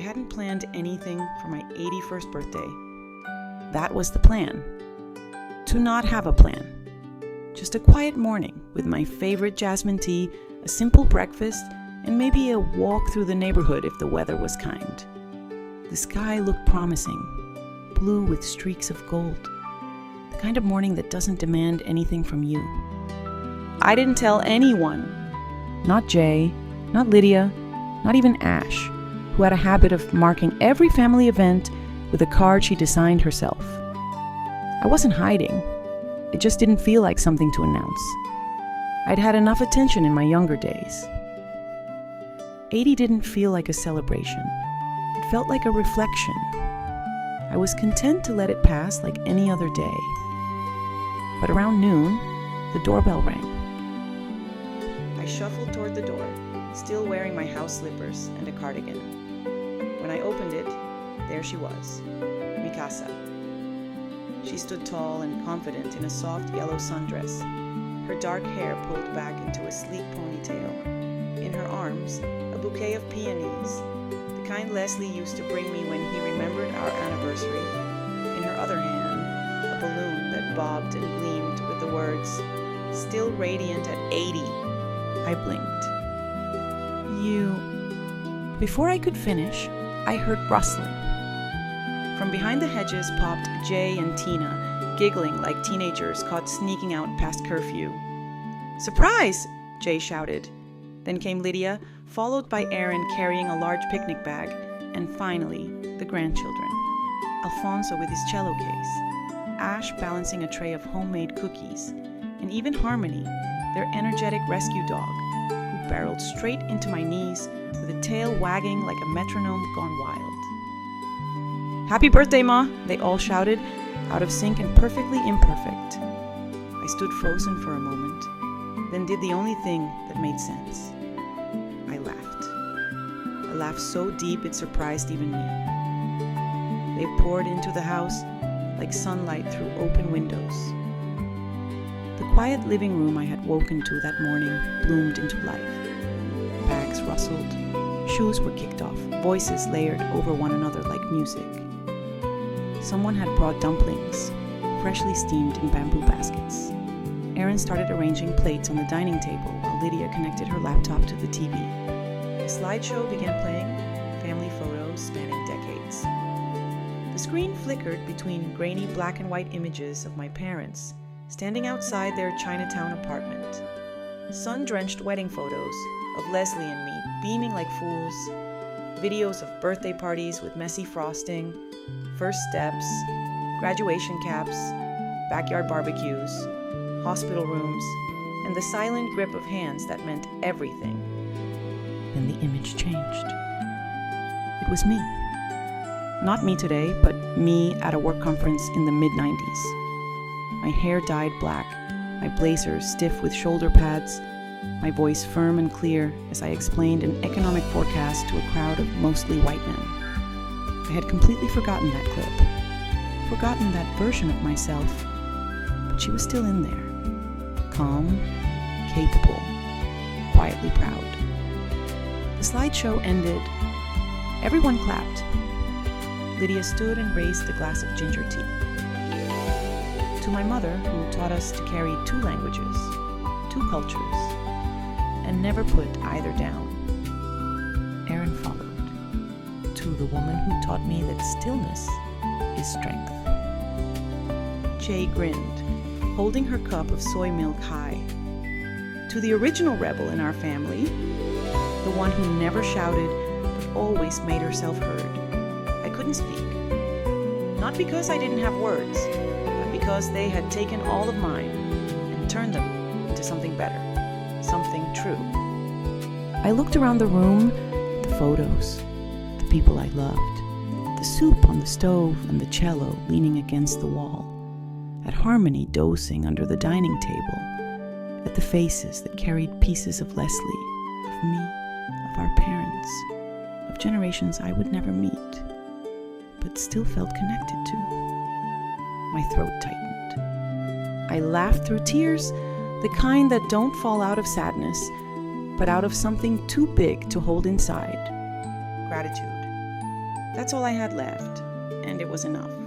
hadn't planned anything for my 81st birthday. That was the plan. To not have a plan. Just a quiet morning with my favorite jasmine tea, a simple breakfast, and maybe a walk through the neighborhood if the weather was kind. The sky looked promising, blue with streaks of gold. The kind of morning that doesn't demand anything from you. I didn't tell anyone. Not Jay, not Lydia, not even Ash, who had a habit of marking every family event with a card she designed herself. I wasn't hiding. It just didn't feel like something to announce. I'd had enough attention in my younger days. 80 didn't feel like a celebration. It felt like a reflection. I was content to let it pass like any other day. But around noon, the doorbell rang. I shuffled toward the door, still wearing my house slippers and a cardigan. When I opened it, there she was, Mikasa. She stood tall and confident in a soft yellow sundress, her dark hair pulled back into a sleek ponytail. In her arms, a bouquet of peonies, the kind Leslie used to bring me when he remembered our anniversary. In her other hand, a balloon that bobbed and gleamed with the words, "Still radiant at 80. I blinked. "You..." Before I could finish, I heard rustling. From behind the hedges popped Jay and Tina, giggling like teenagers caught sneaking out past curfew. "Surprise!" Jay shouted. Then came Lydia, followed by Aaron carrying a large picnic bag, and finally, the grandchildren. Alfonso with his cello case, Ash balancing a tray of homemade cookies, and even Harmony, their energetic rescue dog, who barreled straight into my knees with a tail wagging like a metronome gone wild. "Happy birthday, Ma!" they all shouted, out of sync and perfectly imperfect. I stood frozen for a moment, then did the only thing that made sense. I laughed. A laugh so deep it surprised even me. They poured into the house like sunlight through open windows. The quiet living room I had woken to that morning bloomed into life. Bags rustled, shoes were kicked off, voices layered over one another like music. Someone had brought dumplings, freshly steamed in bamboo baskets. Aaron started arranging plates on the dining table while Lydia connected her laptop to the TV. A slideshow began playing, family photos spanning decades. The screen flickered between grainy black and white images of my parents standing outside their Chinatown apartment. Sun-drenched wedding photos of Leslie and me beaming like fools, videos of birthday parties with messy frosting, first steps, graduation caps, backyard barbecues, hospital rooms, and the silent grip of hands that meant everything. Then the image changed. It was me. Not me today, but me at a work conference in the mid-90s. My hair dyed black, my blazer stiff with shoulder pads, my voice firm and clear as I explained an economic forecast to a crowd of mostly white men. I had completely forgotten that clip, forgotten that version of myself, but she was still in there, calm, capable, quietly proud. The slideshow ended. Everyone clapped. Lydia stood and raised a glass of ginger tea. To my mother, who taught us to carry 2 languages, 2 cultures, and never put either down, Aaron followed. To the woman who taught me that stillness is strength. Jay grinned, holding her cup of soy milk high. To the original rebel in our family, the one who never shouted but always made herself heard, I couldn't speak. Not because I didn't have words, but because they had taken all of mine and turned them into something better, something true. I looked around the room, the photos, the people I loved, the soup on the stove and the cello leaning against the wall, at Harmony dozing under the dining table, at the faces that carried pieces of Leslie, of me, of our parents, of generations I would never meet, but still felt connected to. My throat tightened. I laughed through tears, the kind that don't fall out of sadness, but out of something too big to hold inside. Gratitude. That's all I had left, and it was enough.